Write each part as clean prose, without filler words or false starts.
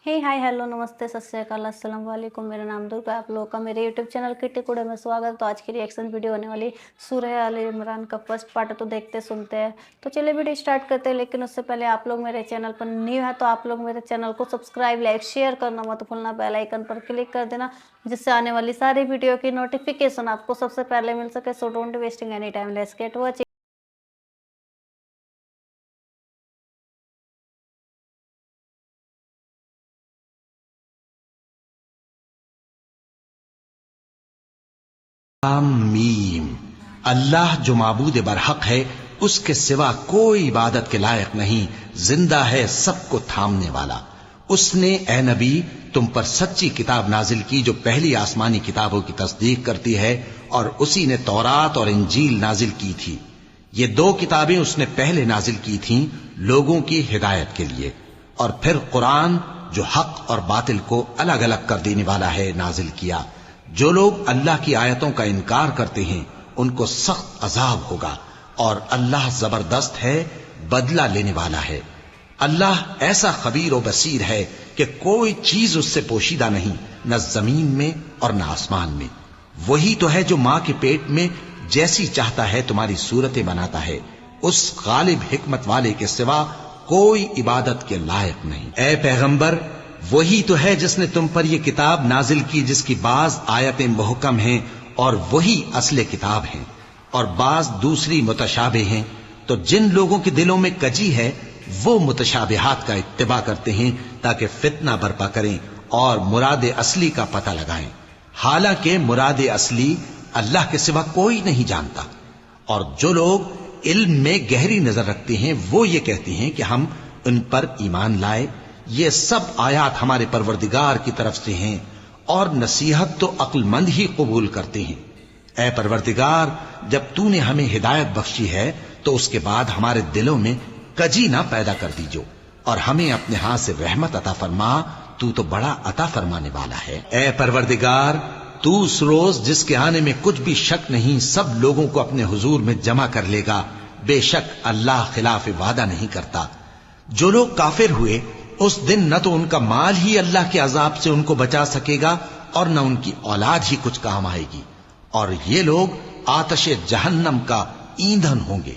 हे hi hello नमस्ते सत श्री अकाल अस्सलाम वालेकुम। मेरा नाम दुर्गा, आप लोगों का मेरे यूट्यूब चैनल किट्टी कूड़े में स्वागत है। तो आज की रिएक्शन वीडियो होने वाली सूरह आल इमरान का फर्स्ट पार्ट है, तो देखते सुनते हैं। तो चलिए वीडियो स्टार्ट करते हैं, लेकिन उससे पहले आप लोग मेरे चैनल पर न्यू है तो आप लोग मेरे चैनल को सब्सक्राइब लाइक शेयर करना मत भूलना, बेल आइकन पर क्लिक कर देना जिससे आने वाली सारी वीडियो की नोटिफिकेशन आपको सबसे पहले मिल सके। So don't wasting any time, let's get watching. मीम। अल्लाह जो माबूद बरहक है उसके सिवा कोई इबादत के लायक नहीं, जिंदा है सबको थामने वाला। उसने ए नबी तुम पर सच्ची किताब नाजिल की जो पहली आसमानी किताबों की तस्दीक करती है, और उसी ने तौरात और इंजील नाजिल की थी। ये दो किताबें उसने पहले नाजिल की थीं लोगों की हिदायत के लिए, और फिर कुरान जो हक और बातिल को अलग अलग कर देने वाला है नाजिल किया। जो लोग अल्लाह की आयतों का इनकार करते हैं उनको सख्त अजाब होगा, और अल्लाह जबरदस्त है, बदला लेने वाला है। अल्लाह ऐसा खबीर और बसीर है कि कोई चीज उससे पोशीदा नहीं, न जमीन में और न आसमान में। वही तो है जो मां के पेट में जैसी चाहता है तुम्हारी सूरतें बनाता है। उस गालिब हिकमत वाले के सिवा कोई इबादत के लायक नहीं। ए पैगंबर, वही तो है जिसने तुम पर यह किताब नाजिल की जिसकी बाज आयतें मुहकम हैं और वही असले किताब हैं, और बाज दूसरी मुतशाबे हैं। तो जिन लोगों के दिलों में कजी है वो मुतशाबिहात का इत्तिबा करते हैं ताकि फितना बर्पा करें और मुराद असली का पता लगाएं। हालांकि मुराद असली अल्लाह के सिवा कोई नहीं जानता। और जो लोग इल्म में गहरी नजर रखते हैं वो ये कहते हैं कि हम उन पर ईमान लाए। ये सब आयात हमारे परवरदिगार की तरफ से हैं, और नसीहत तो अक्लमंद ही कबूल करते हैं। ऐ परवरदिगार, जब तूने हमें हिदायत बख्शी है तो उसके बाद हमारे दिलों में कजी ना पैदा कर दीजो, और हमें अपने हाथ से रहमत अता फरमा, तू तो बड़ा अता फरमाने वाला है। ऐ परवरदिगार, तू उस रोज जिसके आने में कुछ भी शक नहीं सब लोगों को अपने हुजूर में जमा कर लेगा। बेशक अल्लाह खिलाफ वादा नहीं करता। जो लोग काफिर हुए उस दिन न तो उनका माल ही अल्लाह के अजाब से उनको बचा सकेगा और न उनकी औलाद ही कुछ काम आएगी, और ये लोग आतशे जहन्नम का ईंधन होंगे।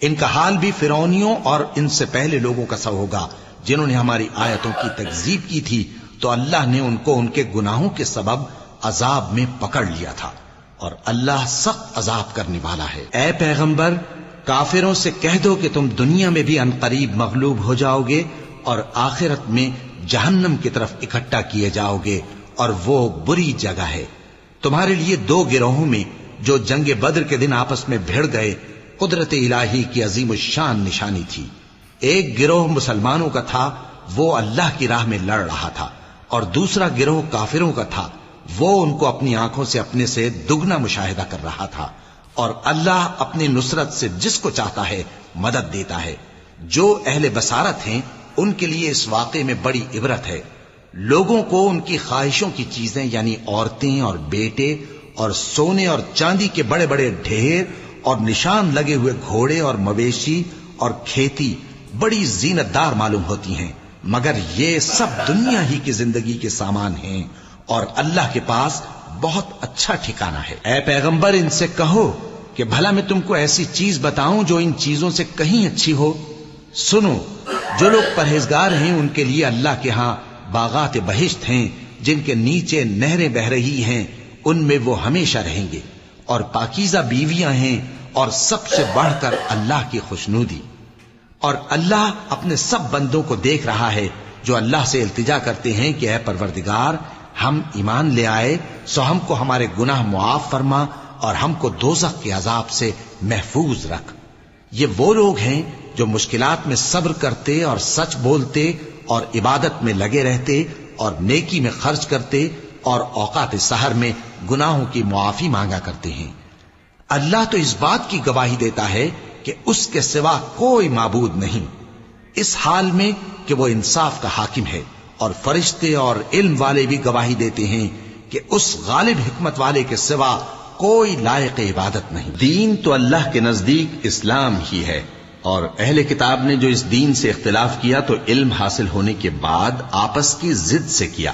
इनका हाल भी फिरौनियों और इनसे पहले लोगों का सा होगा जिन्होंने हमारी आयतों की तकजीब की थी, तो अल्लाह ने उनको उनके गुनाहों के सबब अजाब में पकड़ लिया था, और अल्लाह सख्त अजाब करने वाला है। ऐ पैगंबर, काफिरों से कह दो कि तुम दुनिया में भी अनकरीब मगलूब हो जाओगे और आखिरत में जहन्नम की तरफ इकट्ठा किए जाओगे, और वो बुरी जगह है। तुम्हारे लिए दो गिरोहों में जो जंगे बद्र के दिन आपस में भिड़ गए कुदरत इलाही की अजीम शान निशानी थी। एक गिरोह मुसलमानों का था, वो अल्लाह की राह में लड़ रहा था, और दूसरा गिरोह काफिरों का था, वो उनको अपनी आंखों से अपने से दुगना मुशाहिदा कर रहा था। और अल्लाह अपनी नुसरत से जिसको चाहता है मदद देता है। जो अहले बसारत हैं उनके लिए इस वाक़े में बड़ी इबरत है। लोगों को उनकी ख्वाहिशों की चीजें यानी औरतें और बेटे और सोने और चांदी के बड़े बड़े ढेर और निशान लगे हुए घोड़े और मवेशी और खेती बड़ी जीनतदार मालूम होती हैं, मगर ये सब दुनिया ही की जिंदगी के सामान हैं, और अल्लाह के पास बहुत अच्छा ठिकाना है। ऐ पैगंबर, इनसे कहो कि भला मैं तुमको ऐसी चीज बताऊं जो इन चीजों से कहीं अच्छी हो। सुनो, जो लोग परहेजगार हैं उनके लिए अल्लाह के यहां बागात बहिश्त हैं जिनके नीचे नहरें बह रही हैं, उनमें वो हमेशा रहेंगे, और पाकीज़ा बीवियां हैं, और सबसे बढ़कर अल्लाह की खुशनूदी। और अल्लाह अपने सब बंदों को देख रहा है जो अल्लाह से इल्तिजा करते हैं कि ऐ परवरदिगार, हम ईमान ले आए सो हमको हमारे गुनाह मुआफ फरमा और हमको दोज़ख के अजाब से महफूज रख। ये वो लोग हैं जो मुश्किलात में सब्र करते और सच बोलते और इबादत में लगे रहते और नेकी में खर्च करते और औकात सहर में गुनाहों की मुआफी मांगा करते हैं। अल्लाह तो इस बात की गवाही देता है कि उसके सिवा कोई माबूद नहीं, इस हाल में कि वो इंसाफ का हाकिम है, और फरिश्ते और इल्म वाले भी गवाही देते हैं कि उस गालिब हिकमत वाले के सिवा कोई लायक इबादत नहीं। दीन तो अल्लाह के नजदीक इस्लाम ही है, اور اہل کتاب نے جو اس دین سے اختلاف کیا تو علم حاصل ہونے کے بعد آپس کی ضد سے کیا،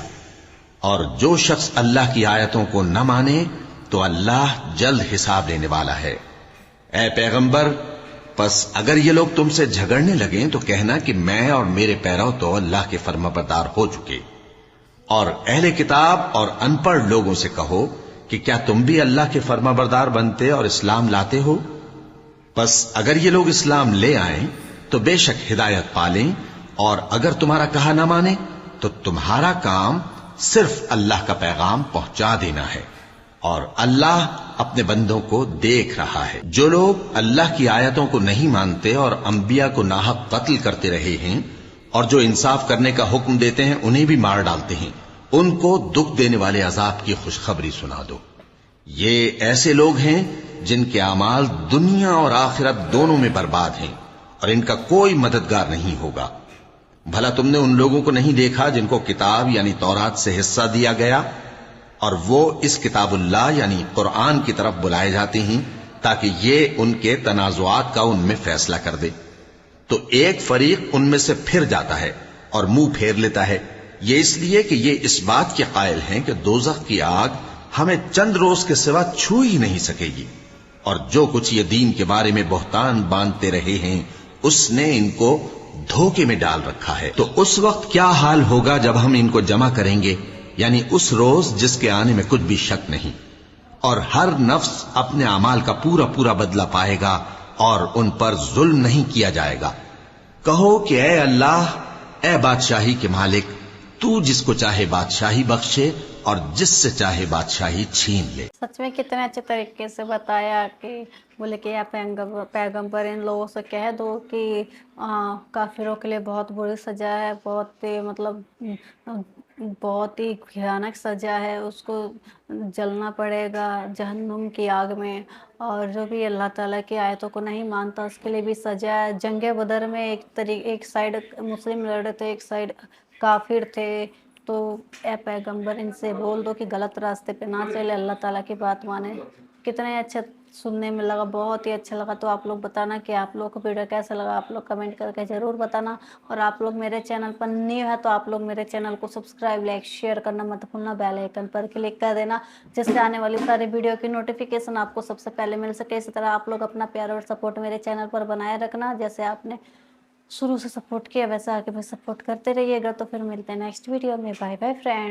اور جو شخص اللہ کی آیتوں کو نہ مانے تو اللہ جلد حساب لینے والا ہے۔ اے پیغمبر، پس اگر یہ لوگ تم سے جھگڑنے لگیں تو کہنا کہ میں اور میرے پیرو تو اللہ کے فرمانبردار ہو چکے، اور اہل کتاب اور ان پڑھ لوگوں سے کہو کہ کیا تم بھی اللہ کے فرمانبردار بنتے اور اسلام لاتے ہو؟ پس اگر یہ لوگ اسلام لے آئیں تو بے شک ہدایت پالیں، اور اگر تمہارا کہا نہ مانے تو تمہارا کام صرف اللہ کا پیغام پہنچا دینا ہے، اور اللہ اپنے بندوں کو دیکھ رہا ہے۔ جو لوگ اللہ کی آیتوں کو نہیں مانتے اور انبیاء کو ناحق قتل کرتے رہے ہیں اور جو انصاف کرنے کا حکم دیتے ہیں انہیں بھی مار ڈالتے ہیں، ان کو دکھ دینے والے عذاب کی خوشخبری سنا دو۔ یہ ایسے لوگ ہیں جن کے اعمال دنیا اور آخرت دونوں میں برباد ہیں، اور ان کا کوئی مددگار نہیں ہوگا۔ بھلا تم نے ان لوگوں کو نہیں دیکھا جن کو کتاب یعنی تورات سے حصہ دیا گیا، اور وہ اس کتاب اللہ یعنی قرآن کی طرف بلائے جاتے ہیں تاکہ یہ ان کے تنازعات کا ان میں فیصلہ کر دے، تو ایک فریق ان میں سے پھر جاتا ہے اور منہ پھیر لیتا ہے، یہ اس لیے کہ یہ اس بات کے قائل ہیں کہ دوزخ کی آگ ہمیں چند روز کے سوا چھو ہی نہیں سکے گی، اور جو کچھ یہ دین کے بارے میں بہتان باندھتے رہے ہیں اس نے ان کو دھوکے میں ڈال رکھا ہے۔ تو اس وقت کیا حال ہوگا جب ہم ان کو جمع کریں گے، یعنی اس روز جس کے آنے میں کچھ بھی شک نہیں، اور ہر نفس اپنے اعمال کا پورا پورا بدلہ پائے گا اور ان پر ظلم نہیں کیا جائے گا۔ کہو کہ اے اللہ، اے بادشاہی کے مالک، تو جس کو چاہے بادشاہی بخشے اور جس سے چاہے بادشاہی چھین لے۔ سچ میں کتنے اچھے طریقے سے بتایا کہ بولے کہ یا پیغمبر ان لوگوں سے کہہ دو کہ کافروں کے لیے بہت بری سزا ہے، بہت ہی مطلب بہت ہی بھیانک سزا ہے، اس کو جلنا پڑے گا جہنم کی آگ میں، اور جو بھی اللہ تعالیٰ کی آیتوں کو نہیں مانتا اس کے لیے بھی سزا ہے۔ جنگ بدر میں ایک سائیڈ مسلم لڑ رہے تھے، ایک سائیڈ کافر تھے، تو اے پیغمبر ان سے بول دو کہ غلط راستے پہ نہ چلے، اللہ تعالیٰ کی بات مانے۔ کتنے اچھا سننے میں لگا، بہت ہی اچھا لگا۔ تو آپ لوگ بتانا کہ آپ لوگ کو ویڈیو کیسا لگا، آپ لوگ کمنٹ کر کے ضرور بتانا، اور آپ لوگ میرے چینل پر نیو ہے تو آپ لوگ میرے چینل کو سبسکرائب، لائک، شیئر کرنا مت بھولنا، بیل آئیکن پر کلک کر دینا جس سے آنے والی ساری ویڈیو کی نوٹیفیکیشن آپ کو سب سے پہلے مل سکے۔ اسی طرح آپ لوگ اپنا پیار اور سپورٹ میرے چینل پر بنائے رکھنا، جیسے آپ نے شروع سے سپورٹ کیا ویسے آگے بھی سپورٹ کرتے رہیے گا۔ تو پھر ملتے ہیں نیکسٹ ویڈیو میں، بائے بائے فرینڈ۔